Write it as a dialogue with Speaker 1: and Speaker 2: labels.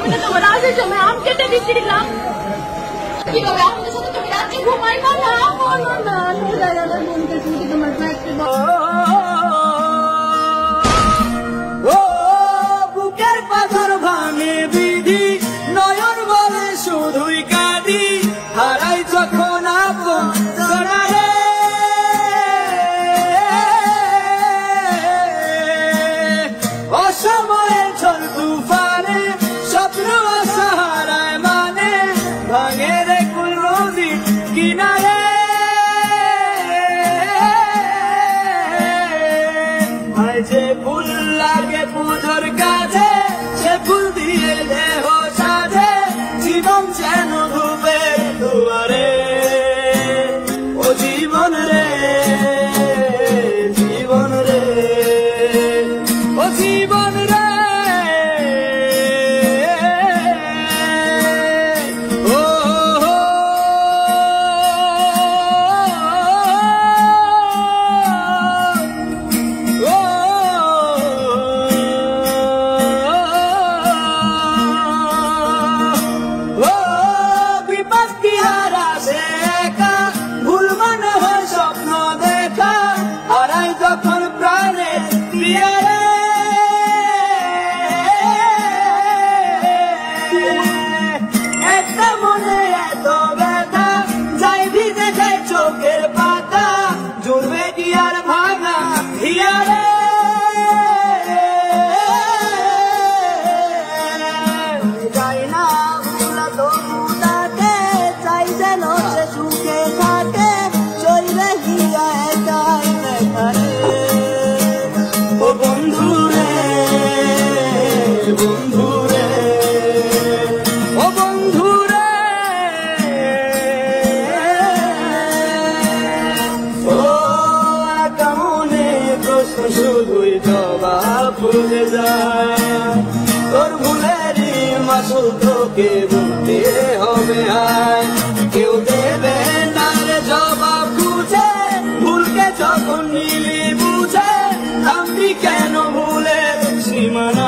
Speaker 1: আমি তো তোমার রাজের সময় আম কেটে দিচ্ছিলাম। কি হবে আমাদের সাথে তুমি রাত্রে ঘুমাইবা না? বলো না, সোজা গেলে বলতেছি তোমার ফ্যাক্টরি।
Speaker 2: বুকের পাথর ভাঙে বিধি, নয়ন বলে শুধুই কাঁদি, হারাই যখন আপন জনারে। অসময়ে ঝড় তুফানে স্বপ্ন আশা হারায় মানে, ভাঙে রে কুল নদীর কিনারে। যে ফুল লাগে পুজোর কাছে, সে ফুল দিয়ে দেহ সাজে, জীবন যেন ধুবে দুয়ারে। ও জীবন রে, জীবন রে, ও জীবন রে, ও ভুল মনে হয় স্বপ্ন দেখা, হারাই যখন প্রাণে পিয়ারে। একটা মনে এত ব্যথা, যাই ভিজে যায় চোখের পাতা, জুড়বে কি আর ভাঙা হিয়ারে। যাই না ভুলা তবু তাকে, চাই যেন সে সুখে থাকে, চলবে হিয়া একাই দেখারে। ও বন্ধু রে, বন্ধু রে, ও বন্ধু রে, ও একা মনে প্রশ্ন শুধুই জবাব খুঁজে যায়। তোর ভুলেরই মাসুল তোকে বলতে হবে আয়, কেউ দেবে না রে জবাব খুঁজে, ভুলকে যখন নিলি বুঝে, থামবি কেন ভুলে সীমানা।